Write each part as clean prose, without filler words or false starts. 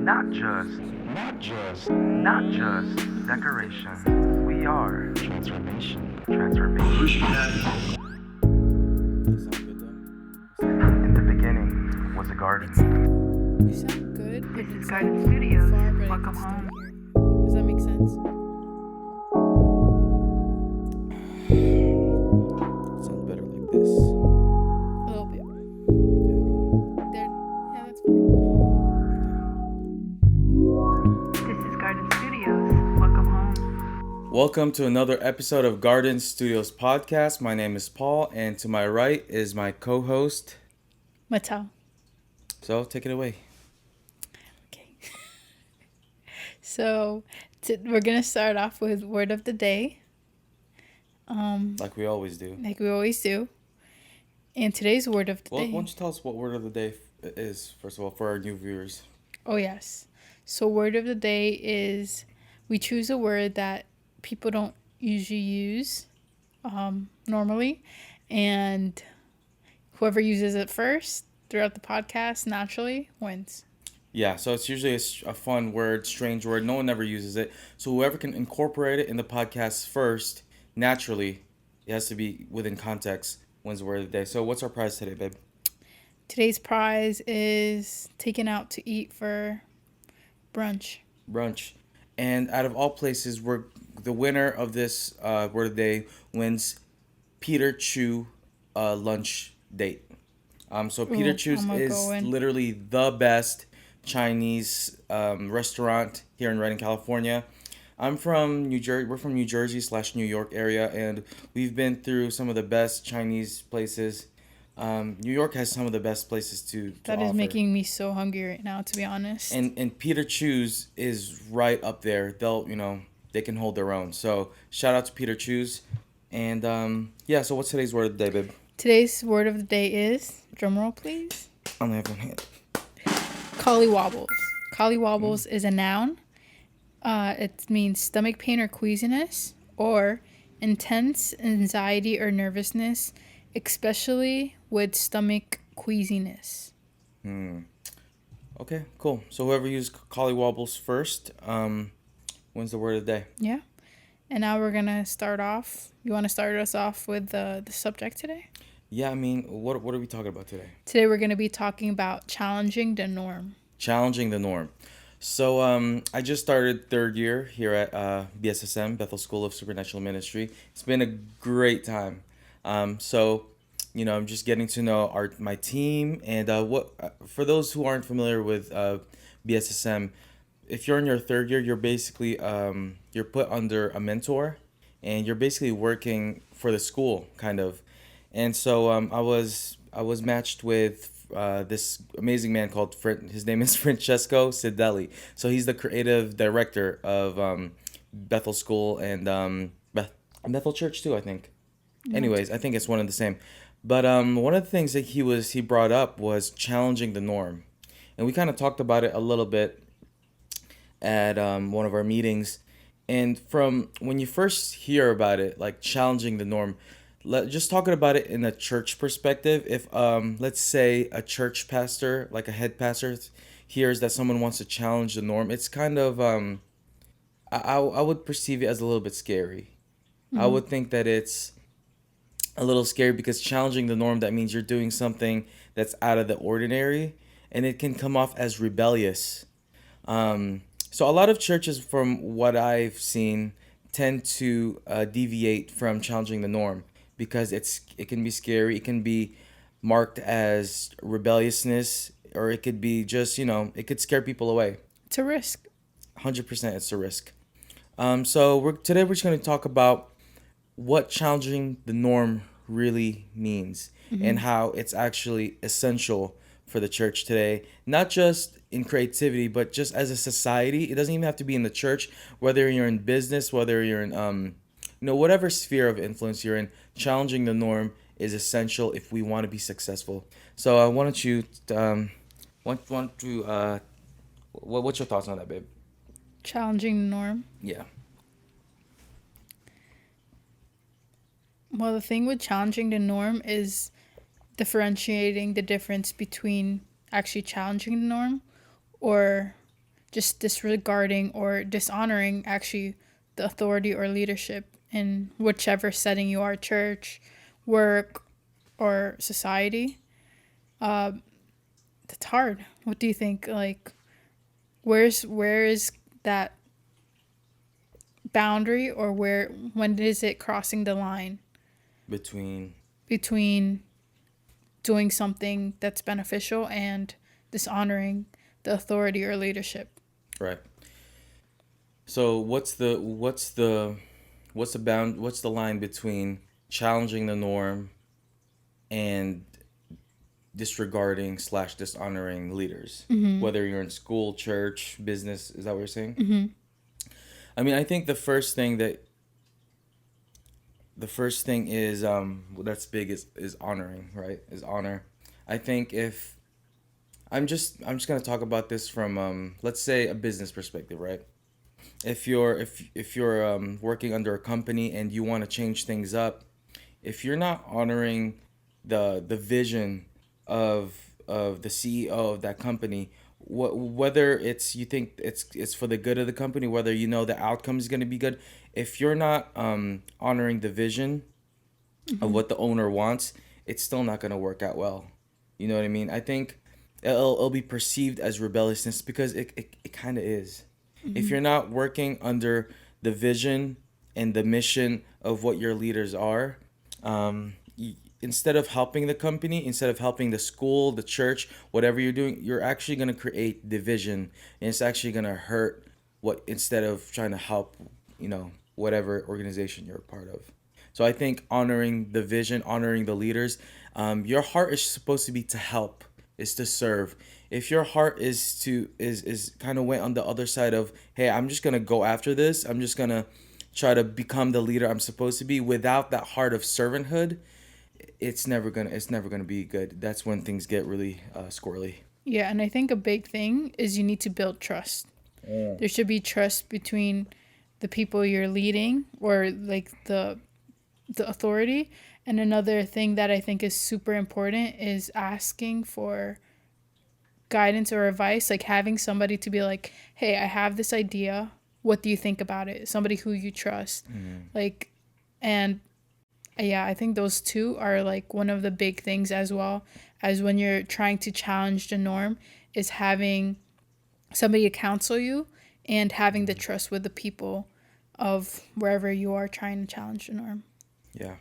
Not just decoration. We are transformation. In the beginning was a garden. You sound good, but This is it's Garden like Studios. far, but I Welcome can still home. hear you. Does that make sense? Sounds better like this. A little bit. There. Yeah, that's fine. This is Garden Studios. Welcome home. Welcome to another episode of Garden Studios podcast. My name is Paul, and to my right is my co-host. Mattel. So take it away. Okay. So we're gonna start off with word of the day. Like we always do. Like we always do. And today's word of the Well, day. why don't you tell us what word of the day is, first of all, for our new viewers? Oh yes. So word of the day is we choose a word that people don't usually use normally, and whoever uses it first throughout the podcast naturally wins. Yeah, so it's usually a fun word, strange word. No one ever uses it. So whoever can incorporate it in the podcast first, naturally, it has to be within context, wins the word of the day. So what's our prize today, babe? Today's prize is taken out to eat for brunch. Brunch. And out of all places, the winner of this word of the day wins Peter Chu lunch date. So Peter Chu's I'ma is go in. literally the best Chinese restaurant here in Redding, California. I'm from New Jersey. We're from New Jersey / New York area, and we've been through some of the best Chinese places. New York has some of the best places to That is offer. making me so hungry right now, to be honest. And Peter Chu's is right up there. They can hold their own. So shout out to Peter Chu's. And yeah, so what's today's word of the day, babe? Today's word of the day is, drumroll please, I only have one hand. collywobbles. Collywobbles is a noun. It means stomach pain or queasiness, or intense anxiety or nervousness, especially with stomach queasiness. Okay, cool. So whoever used collywobbles first wins the word of the day. Yeah. And now we're going to start off. You want to start us off with the subject today? Yeah, I mean, what are we talking about today? Today we're going to be talking about challenging the norm. Challenging the norm. So I just started third year here at BSSM, Bethel School of Supernatural Ministry. It's been a great time. So I'm just getting to know my team, and for those who aren't familiar with BSSM, if you're in your third year, you're basically you're put under a mentor, and you're basically working for the school, kind of. And so I was matched with this amazing man called his name is Francesco Sidelli. So he's the creative director of Bethel School and Bethel Church too, I think. Anyways, I think it's one and the same. But one of the things that he brought up was challenging the norm, and we kind of talked about it a little bit at one of our meetings. And from when you first hear about it, like challenging the norm, just talking about it in a church perspective, if let's say a church pastor, like a head pastor, hears that someone wants to challenge the norm, it's kind of I would perceive it as a little bit scary. I would think that it's a little scary because challenging the norm, that means you're doing something that's out of the ordinary, and it can come off as rebellious. So a lot of churches, from what I've seen, tend to deviate from challenging the norm because it can be scary. It can be marked as rebelliousness, or it could be just it could scare people away. It's a risk. 100%, it's a risk. So today we're just going to talk about what challenging the norm really means and how it's actually essential for the church today, not just in creativity, but just as a society. It doesn't even have to be in the church, whether you're in business, whether you're in whatever sphere of influence you're in. Challenging the norm is essential if we want to be successful. So why don't you what's your thoughts on that, babe? Challenging the norm. Yeah. Well, the thing with challenging the norm is differentiating the difference between actually challenging the norm or just disregarding or dishonoring actually the authority or leadership in whichever setting you are, church, work, or society. That's hard. What do you think? Like, where is that boundary, or when is it crossing the line Between between doing something that's beneficial and dishonoring the authority or leadership? right. So what's the line between challenging the norm and disregarding slash dishonoring leaders? Whether you're in school, church, business, is that what you're saying? I mean, I think the first thing is that's big is honoring, right? Is honor. I think if I'm just gonna talk about this from let's say a business perspective, right? If you're working under a company and you want to change things up, if you're not honoring the vision of the CEO of that company, whether it's you think it's for the good of the company, whether you know the outcome is going to be good, if you're not honoring the vision of what the owner wants, it's still not going to work out well. You know what I mean? I think it'll be perceived as rebelliousness because it kind of is. If you're not working under the vision and the mission of what your leaders are, instead of helping the company, instead of helping the school, the church, whatever you're doing, you're actually going to create division, and it's actually going to hurt what instead of trying to help, whatever organization you're a part of. So I think honoring the vision, honoring the leaders, your heart is supposed to be to help, is to serve. If your heart is kind of went on the other side of, hey, I'm just gonna go after this, I'm just gonna try to become the leader I'm supposed to be without that heart of servanthood, it's never gonna be good. That's when things get really squirrely. Yeah, and I think a big thing is you need to build trust. There should be trust between the people you're leading, or like the authority. And another thing that I think is super important is asking for guidance or advice, like having somebody to be like, hey, I have this idea, what do you think about it? Somebody who you trust. Like, and yeah, I think those two are like one of the big things, as well as when you're trying to challenge the norm, is having somebody to counsel you and having the trust with the people of wherever you are trying to challenge the norm. Yeah.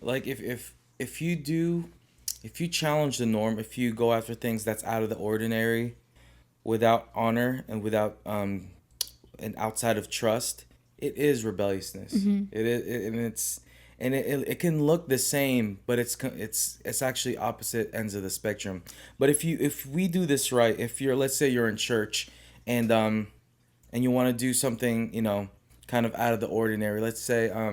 Like if you do if you challenge the norm, if you go after things that's out of the ordinary without honor and without and outside of trust, it is rebelliousness. It is and it can look the same, but it's actually opposite ends of the spectrum. But if we do this right, if you're let's say you're in church and you want to do something, kind of out of the ordinary. Let's say I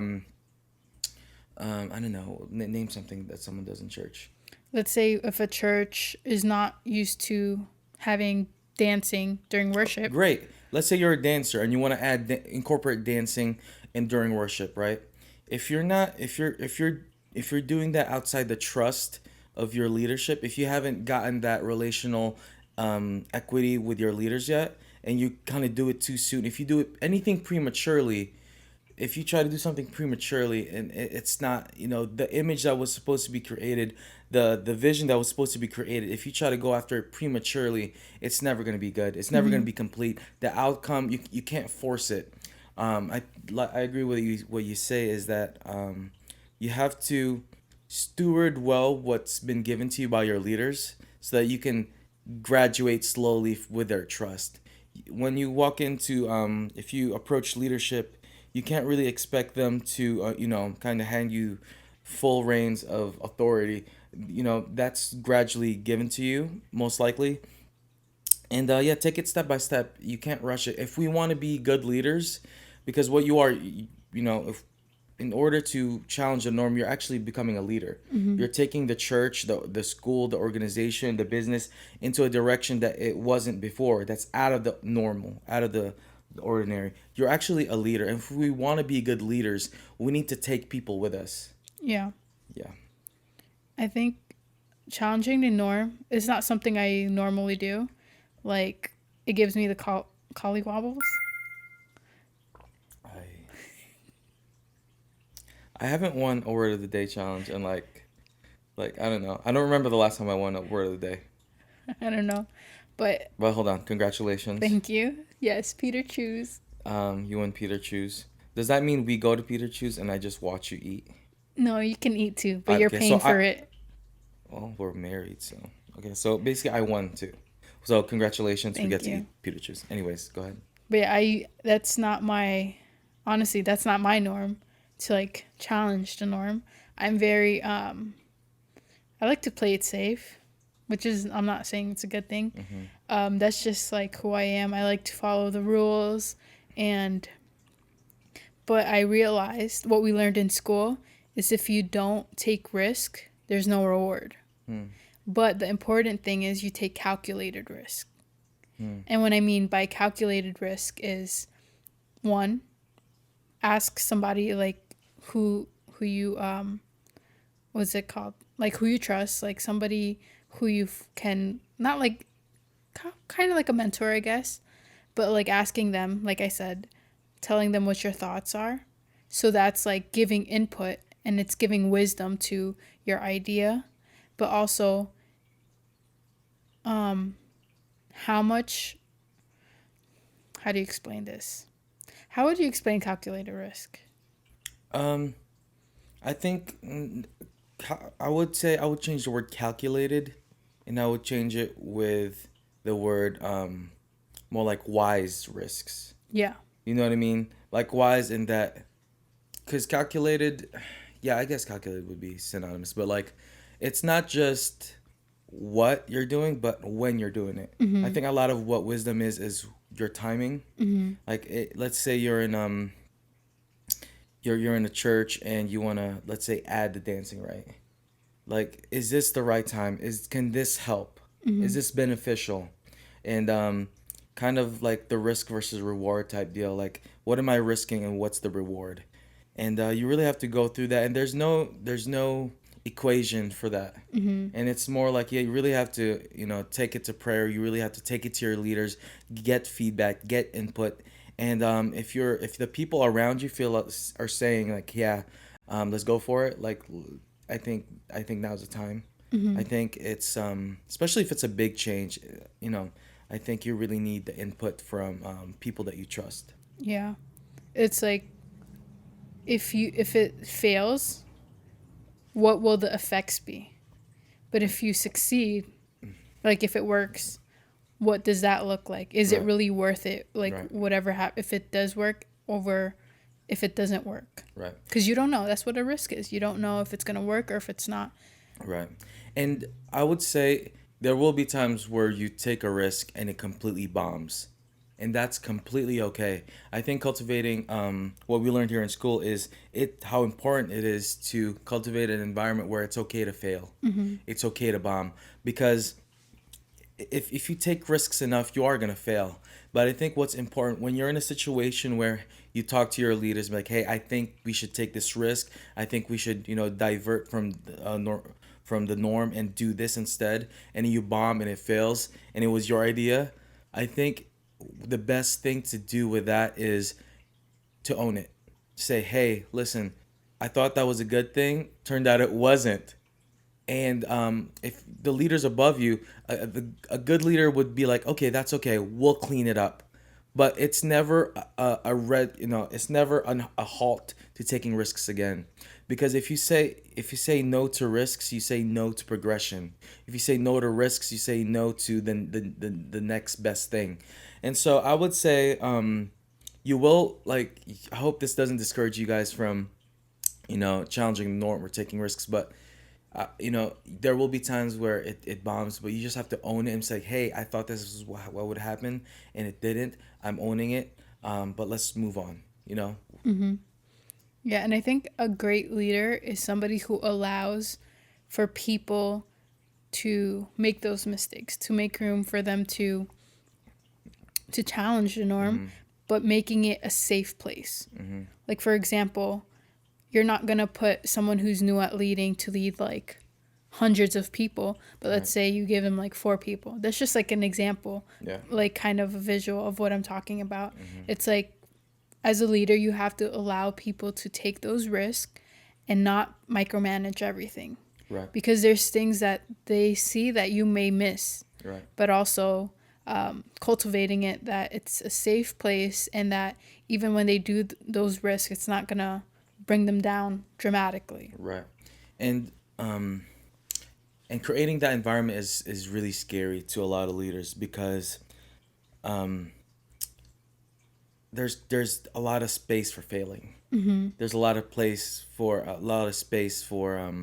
don't know, name something that someone does in church. Let's say if a church is not used to having dancing during worship. Great. Let's say you're a dancer and you want to incorporate dancing in during worship, right? If you're not if you're doing that outside the trust of your leadership, if you haven't gotten that relational equity with your leaders yet, and you kind of do it too soon, if you do it anything prematurely, if you try to do something prematurely and it's not, the image that was supposed to be created, the vision that was supposed to be created, if you try to go after it prematurely, it's never going to be good, it's never going to be complete. The outcome, you can't force it. I agree with you. What you say is that you have to steward well what's been given to you by your leaders so that you can graduate slowly with their trust. When you walk into if you approach leadership, you can't really expect them to kind of hand you full reins of authority. That's gradually given to you, most likely. And yeah, take it step by step. You can't rush it. If we want to be good leaders, because what you are, if in order to challenge the norm, you're actually becoming a leader. You're taking the church, the school, the organization, the business into a direction that it wasn't before. That's out of the normal, out of the ordinary. You're actually a leader. And if we want to be good leaders, we need to take people with us. Yeah. Yeah. I think challenging the norm is not something I normally do. Like, it gives me the Collywobbles? I haven't won a word of the day challenge in like I don't know. I don't remember the last time I won a word of the day. I don't know. But But hold on, congratulations. thank you. Yes, Peter Choose. You won Peter Choose. Does that mean we go to Peter Choose and I just watch you eat? No, you can eat too, but you're Okay, paying so for it. well, we're married, so okay. So basically, I won too. So congratulations, we Thank get to you. eat Peter Choose. Anyways, go ahead. But yeah, that's not my, honestly, that's not my norm to like challenge the norm. I'm very, I like to play it safe, which is, I'm not saying it's a good thing. That's just like who I am. I like to follow the rules. But I realized what we learned in school is if you don't take risk, there's no reward. But the important thing is you take calculated risk. And what I mean by calculated risk is, one, ask somebody like who you what's it called, like who you trust, like somebody who you can, not like, kind of like a mentor, I guess, but like asking them, like I said, telling them what your thoughts are. So that's like giving input and it's giving wisdom to your idea, but also how much, how do you explain this? How would you explain calculated risk? Um, I think I would say I would change the word calculated, and I would change it with the word more like wise risks. Yeah. You know what I mean? Like wise in that, because calculated, yeah, I guess calculated would be synonymous, but like, it's not just what you're doing, but when you're doing it. I think a lot of what wisdom is your timing. Like, let's say you're in a church and you wanna, let's say, add the dancing, right? Like, is this the right time? Can this help? Is this beneficial? And kind of like the risk versus reward type deal. Like, what am I risking and what's the reward? And you really have to go through that. And there's no equation for that. And it's more like, yeah, you really have to, take it to prayer. You really have to take it to your leaders, get feedback, get input. And if the people around you feel are saying like, yeah, let's go for it. Like, I think now's the time. I think it's especially if it's a big change. I think you really need the input from people that you trust. Yeah. It's like, if it fails, what will the effects be? But if you succeed, like if it works, what does that look like? Is it Right. really worth it? Like Right. whatever if it does work over if it doesn't work. Right. Because you don't know. That's what a risk is. You don't know if it's going to work or if it's not. Right. And I would say there will be times where you take a risk and it completely bombs. And that's completely okay. I think cultivating what we learned here in school is how important it is to cultivate an environment where it's okay to fail. It's okay to bomb because if you take risks enough, you are gonna fail. But I think what's important when you're in a situation where you talk to your leaders, be like, hey, I think we should take this risk. I think we should, divert from the norm and do this instead. And you bomb and it fails, and it was your idea. I think the best thing to do with that is to own it. Say, hey, listen, I thought that was a good thing. Turned out it wasn't. And if the leaders above you, a good leader would be like, okay, that's okay, we'll clean it up. But it's never it's never a halt to taking risks again. Because if you say no to risks, you say no to progression. If you say no to risks, you say no to the next best thing. And so I would say you will, like, I hope this doesn't discourage you guys from challenging the norm or taking risks, but there will be times where it bombs, but you just have to own it and say, hey, I thought this was what would happen, and it didn't. I'm owning it, but let's move on. Yeah, and I think a great leader is somebody who allows for people to make those mistakes, to make room for them to challenge the norm, but making it a safe place. Like, for example, you're not going to put someone who's new at leading to lead like hundreds of people, but let's Right. say you give them like 4 people. That's just like an example, Yeah. like kind of a visual of what I'm talking about. Mm-hmm. It's like as a leader, you have to allow people to take those risks and not micromanage everything, Right. because there's things that they see that you may miss, Right. but also cultivating it that it's a safe place, and that even when they do those risks, it's not gonna bring them down dramatically. Right. And and creating that environment is really scary to a lot of leaders because um there's a lot of space for failing. There's a lot of space for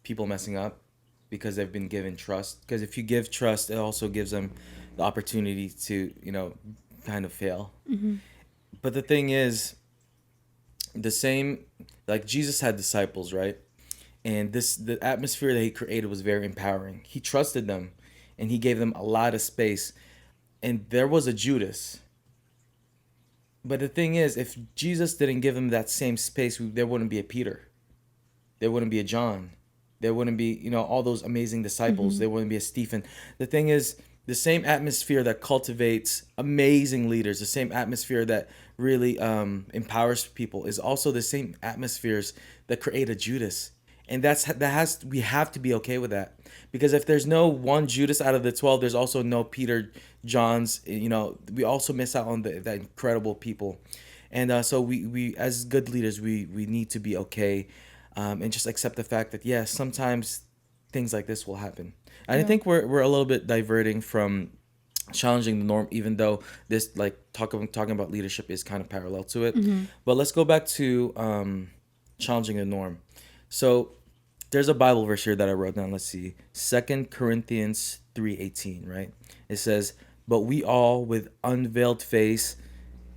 people messing up because they've been given trust. Because if you give trust, it also gives them the opportunity to, kind of fail. But the thing is, the same, like Jesus had disciples, right? And the atmosphere that he created was very empowering. He trusted them, and he gave them a lot of space. And there was a Judas. But the thing is, if Jesus didn't give him that same space, there wouldn't be a Peter. There wouldn't be a John. There wouldn't be, all those amazing disciples. There wouldn't be a Stephen. The thing is, the same atmosphere that cultivates amazing leaders, the same atmosphere that really empowers people, is also the same atmospheres that create a Judas. And we have to be okay with that, because if there's no one Judas out of the 12, there's also no Peter, Johns. We also miss out on the incredible people, and so we as good leaders we need to be okay, and just accept the fact that yes, sometimes things like this will happen. And I Yeah. think we're a little bit diverting from challenging the norm, even though this like talking about leadership is kind of parallel to it. But let's go back to challenging the norm. So there's a Bible verse here that I wrote down. Let's see. 2 Corinthians 3:18, right? It says, "But we all with unveiled face,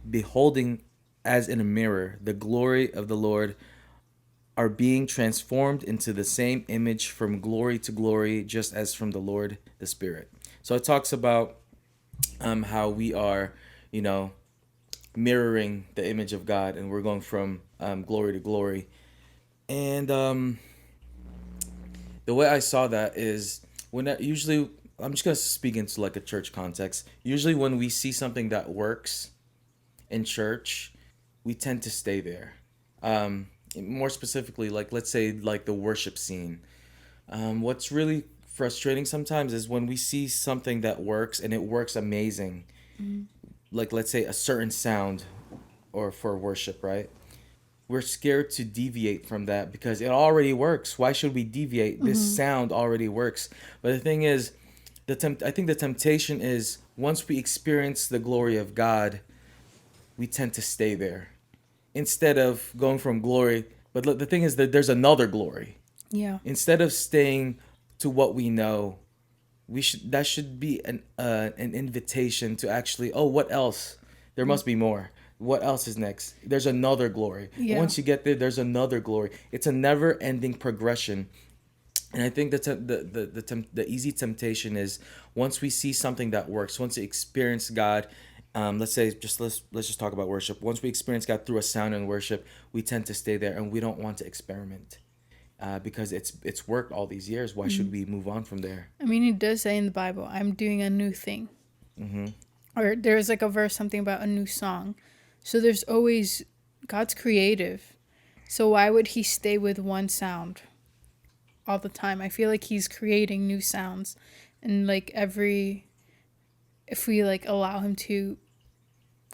beholding as in a mirror the glory of the Lord, are being transformed into the same image from glory to glory, just as from the Lord the Spirit." So it talks about how we are, you know, mirroring the image of God, and we're going from glory to glory. And the way I saw that is usually, I'm just gonna speak into like a church context. Usually, when we see something that works in church, we tend to stay there. More specifically, like let's say like the worship scene. What's really frustrating sometimes is when we see something that works and it works amazing. Like let's say a certain sound, or for worship, right? We're scared to deviate from that because it already works. Why should we deviate? This sound already works. But the thing is, I think the temptation is once we experience the glory of God, we tend to stay there instead of going from glory. But the thing is that there's another glory. Yeah. Instead of staying to what we know, that should be an invitation to actually, oh, what else? There must be more. What else is next? There's another glory. Yeah. Once you get there, there's another glory. It's a never-ending progression. And I think the easy temptation is once we see something that works, once we experience God, let's just talk about worship. Once we experience God through a sound in worship, we tend to stay there and we don't want to experiment, because it's worked all these years. Why should we move on from there? I mean, it does say in the Bible, "I'm doing a new thing." Or there's like a verse, something about a new song. So there's always, God's creative. So why would he stay with one sound all the time? I feel like he's creating new sounds. And like if we like allow him to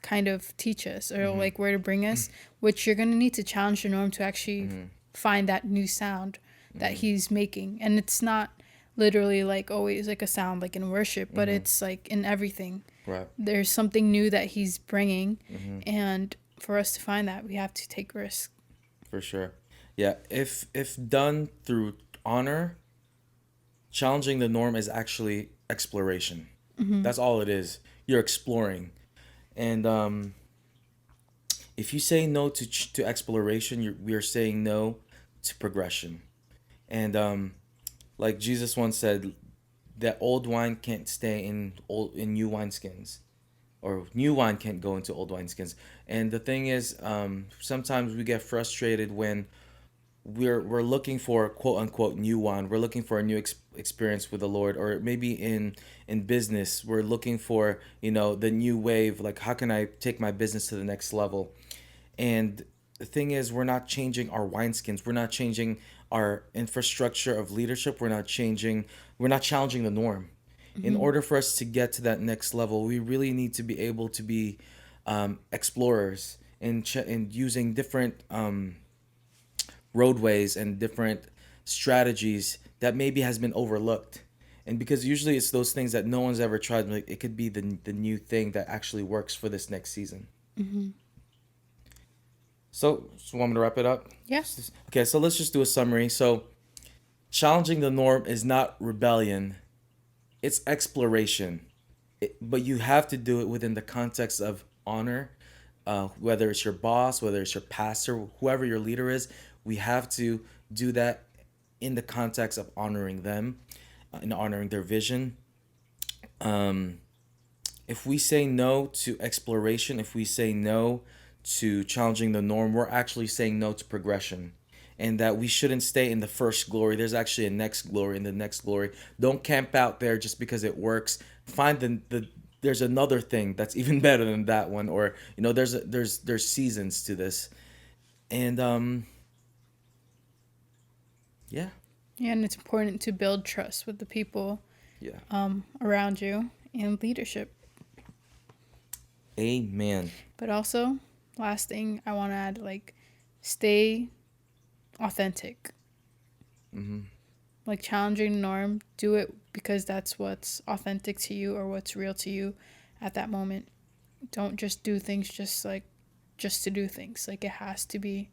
kind of teach us, or like where to bring us, which you're going to need to challenge the norm to actually find that new sound that he's making. And it's not literally like always like a sound like in worship, but it's like in everything. Right. There's something new that he's bringing, and for us to find that, we have to take risks. For sure. Yeah. If done through honor, challenging the norm is actually exploration. That's all it is. You're exploring. And if you say no to exploration, we are saying no to progression. And like Jesus once said, that old wine can't stay in new wineskins, or new wine can't go into old wineskins. And the thing is, sometimes we get frustrated when we're looking for quote unquote new wine. We're looking for a new experience with the Lord, or maybe in business, we're looking for the new wave. Like, how can I take my business to the next level? And the thing is, we're not changing our wineskins. We're not changing our infrastructure of leadership. We're not challenging the norm. In Hmm. order for us to get to that next level, we really need to be able to be explorers and using different roadways and different strategies that maybe has been overlooked. And because usually it's those things that no one's ever tried, like it could be the new thing that actually works for this next season. Hmm. So want me to wrap it up? Yeah. Okay, so let's just do a summary. So challenging the norm is not rebellion, it's exploration. But you have to do it within the context of honor, whether it's your boss, whether it's your pastor, whoever your leader is. We have to do that in the context of honoring them and honoring their vision. Um, if we say no to exploration, if we say no to challenging the norm, we're actually saying no to progression. And that we shouldn't stay in the first glory. There's actually a next glory in the next glory. Don't camp out there just because it works. Find there's another thing that's even better than that one, or there's seasons to this. And yeah, Yeah, and it's important to build trust with the people yeah. around you and leadership. Amen. But also, last thing I want to add, like, stay authentic. Hmm. Like, challenging the norm, do it because that's what's authentic to you or what's real to you at that moment. Don't just do things just to do things. Like, it has to be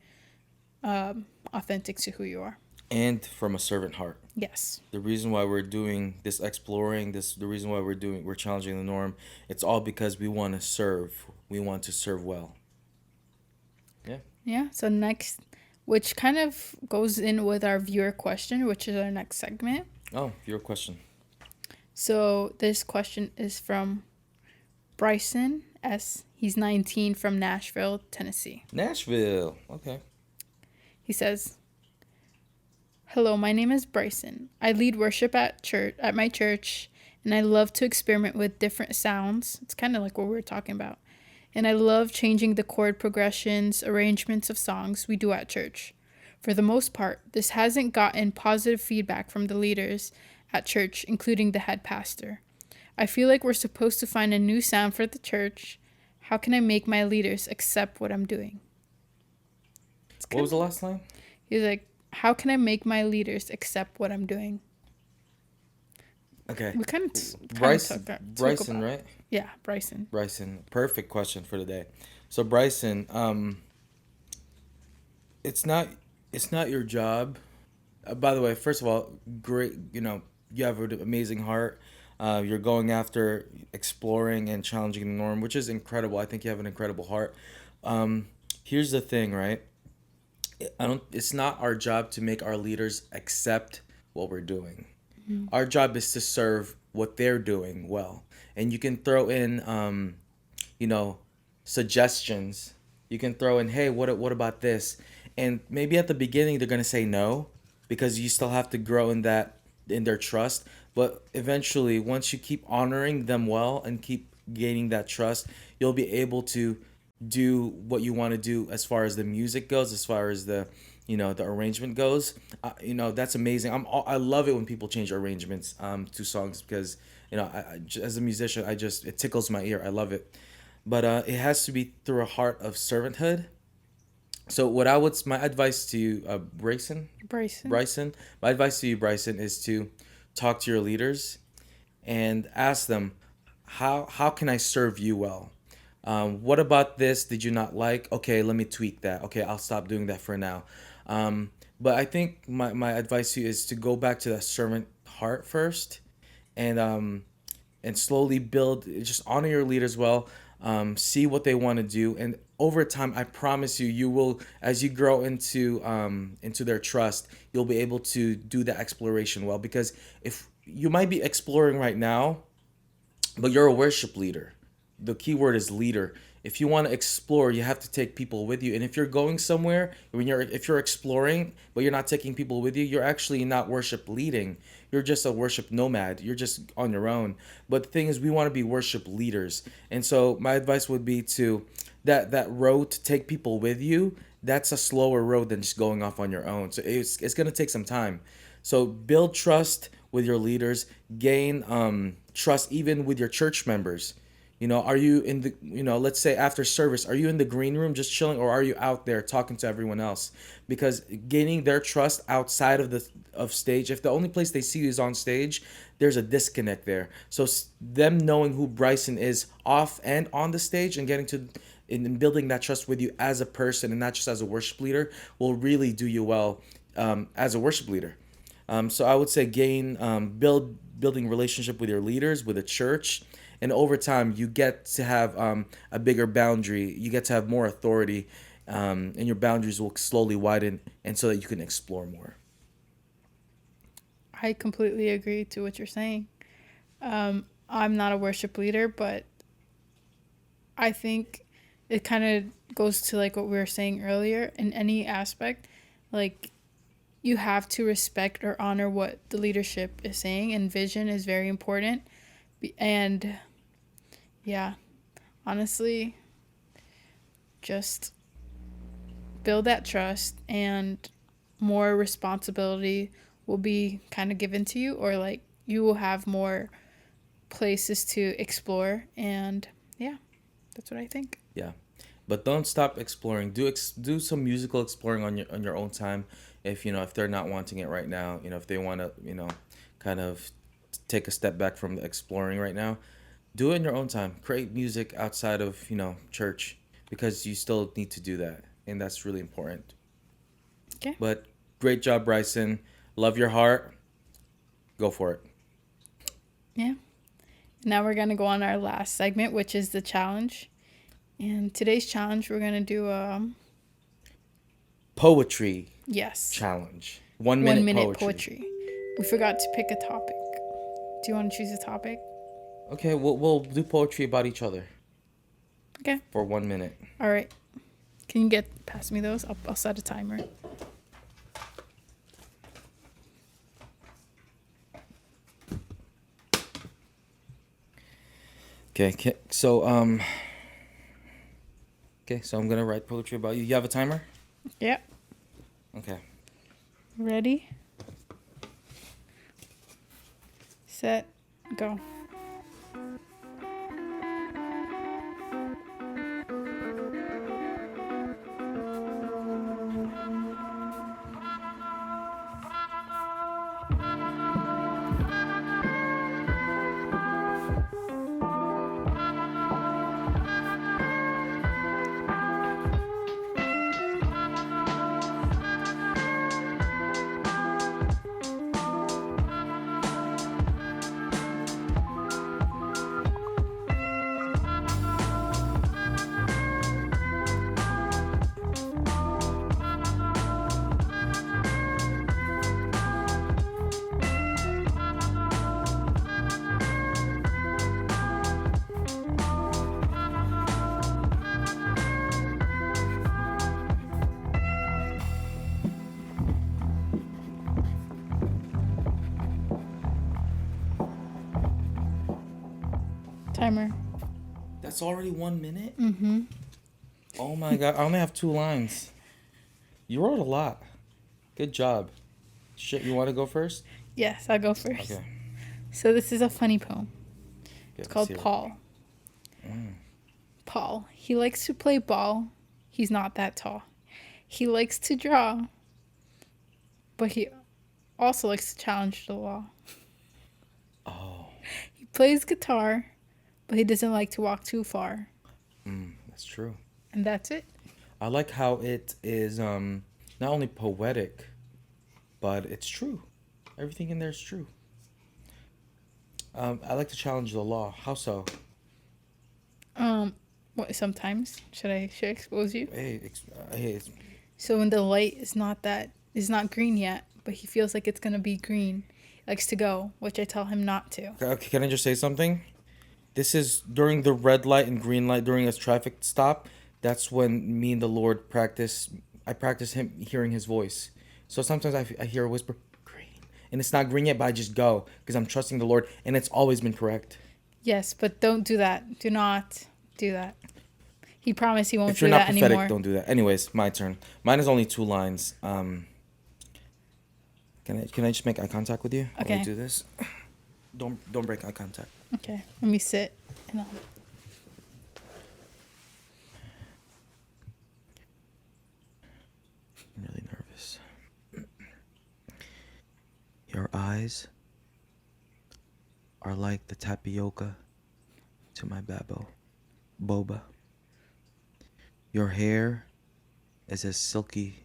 authentic to who you are. And from a servant heart. Yes. The reason why we're doing this exploring this, the reason why we're challenging the norm, it's all because we want to serve. We want to serve well. Yeah. Yeah. So next, which kind of goes in with our viewer question, which is our next segment. Oh, your question. So this question is from Bryson S. He's 19 from Nashville, Tennessee. Nashville. Okay. He says, "Hello, my name is Bryson. I lead worship at my church, and I love to experiment with different sounds. It's kind of like what we were talking about. And I love changing the chord progressions, arrangements of songs we do at church. For the most part, this hasn't gotten positive feedback from the leaders at church, including the head pastor. I feel like we're supposed to find a new sound for the church. How can I make my leaders accept what I'm doing?" What was the last line? He's like, how can I make my leaders accept what I'm doing? Okay. We kind of Bryson, right? Yeah, Bryson. Bryson. Perfect question for today. So Bryson, it's not your job. By the way, first of all, great. You have an amazing heart. You're going after exploring and challenging the norm, which is incredible. I think you have an incredible heart. Um, Here's the thing, right? I don't. It's not our job to make our leaders accept what we're doing. Our job is to serve what they're doing well, and you can throw in, you know, suggestions. You can throw in, hey, what about this? And maybe at the beginning they're gonna say no, because you still have to grow in their trust. But eventually, once you keep honoring them well and keep gaining that trust, you'll be able to do what you want to do as far as the music goes, as far as the arrangement goes. That's amazing. I love it when people change arrangements to songs, because as a musician, it tickles my ear. I love it. But it has to be through a heart of servanthood. So my advice to you, Bryson. Bryson, my advice to you, Bryson, is to talk to your leaders and ask them, how can I serve you well? What about this did you not like? Okay, let me tweak that. Okay, I'll stop doing that for now. But I think my advice to you is to go back to that servant heart first, and slowly build. Just honor your leaders well. See what they want to do, and over time, I promise you, you will, as you grow into their trust, you'll be able to do the exploration well. Because if you might be exploring right now, but you're a worship leader, the key word is leader. If you want to explore, you have to take people with you. And if you're going somewhere, if you're exploring, but you're not taking people with you, you're actually not worship leading. You're just a worship nomad. You're just on your own. But the thing is, we want to be worship leaders. And so my advice would be to that road to take people with you. That's a slower road than just going off on your own. So it's gonna take some time. So build trust with your leaders, gain trust even with your church members. Are you in the, let's say after service, are you in the green room just chilling, or are you out there talking to everyone else? Because gaining their trust outside of stage, if the only place they see you is on stage, there's a disconnect there. So them knowing who Bryson is off and on the stage and getting to in building that trust with you as a person and not just as a worship leader will really do you well as a worship leader. So I would say building relationship with your leaders, with the church, and over time you get to have a bigger boundary. You get to have more authority, and your boundaries will slowly widen, and so that you can explore more. I completely agree to what you're saying. I'm not a worship leader, but I think it kind of goes to like what we were saying earlier. In any aspect, like, you have to respect or honor what the leadership is saying, and vision is very important. And yeah, honestly, just build that trust, and more responsibility will be kind of given to you, or like you will have more places to explore. And yeah, that's what I think. Yeah, but don't stop exploring. Do some musical exploring on your own time. If they're not wanting it right now, if they want to, kind of take a step back from the exploring right now, do it in your own time. Create music outside of church, because you still need to do that, and that's really important. Okay. But great job, Bryson. Love your heart. Go for it. Yeah. Now we're going to go on our last segment, which is the challenge. And today's challenge, we're going to do Poetry yes, challenge. 1 minute, 1 minute poetry. We forgot to pick a topic. Do you want to choose a topic? Okay, we'll do poetry about each other Okay. for 1 minute. All right. Can you pass me those? I'll set a timer. Okay. So I'm gonna write poetry about you. You have a timer? Yeah. Okay. Ready? Set. Go. Timer. That's already 1 minute? Mm-hmm. Oh my god, I only have 2 lines. You wrote a lot. Good job. Shit, you want to go first? Yes, I'll go first. Okay. So this is a funny poem. It's called Paul. Paul. He likes to play ball. He's not that tall. He likes to draw. But he also likes to challenge the law. Oh. He plays guitar, but he doesn't like to walk too far. That's true. And that's it. I like how it is not only poetic, but it's true. Everything in there is true. I like to challenge the law. How so? What, sometimes should I expose you? Hey, So when the light is not green yet, but he feels like it's gonna be green, he likes to go, which I tell him not to. okay, can I just say something? This is during the red light and green light during a traffic stop. That's when me and the Lord practice. I practice him hearing his voice. So sometimes I hear a whisper, green. And it's not green yet, but I just go because I'm trusting the Lord. And it's always been correct. Yes, but don't do that. Do not do that. He promised he won't If do you're not that prophetic, anymore. don't do that. Anyways, my turn. Mine is only 2 lines. Can I just make eye contact with you while Okay. we do this? Don't break eye contact. Okay, let me sit. And I'm really nervous. Your eyes are like the tapioca to my boba. Your hair is as silky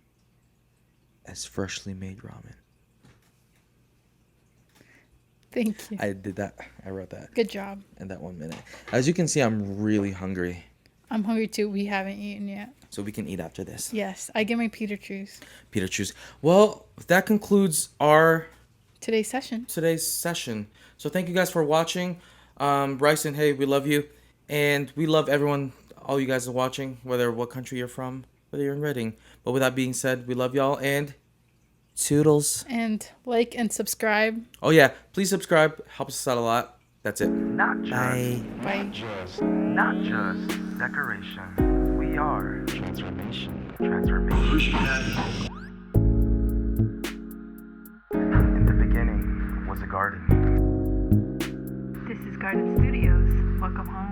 as freshly made ramen. thank you. I did that. I wrote that Good job. in that 1 minute. As you can see, I'm really hungry. I'm hungry too. We haven't eaten yet. So we can eat after this. Yes, I get my Peter Chews. Peter choose. Well, that concludes our Today's session. today's session. So thank you guys for watching. Bryson, hey, we love you. And we love everyone, all you guys are watching, whether what country you're from, whether you're in Reading. But with that being said, we love y'all and toodles. And like and subscribe. Oh yeah, please subscribe. Helps us out a lot. That's it. Not just, Bye. Bye. not just decoration. We are transformation. Transformation. In the beginning was a garden. This is Garden Studios. Welcome home.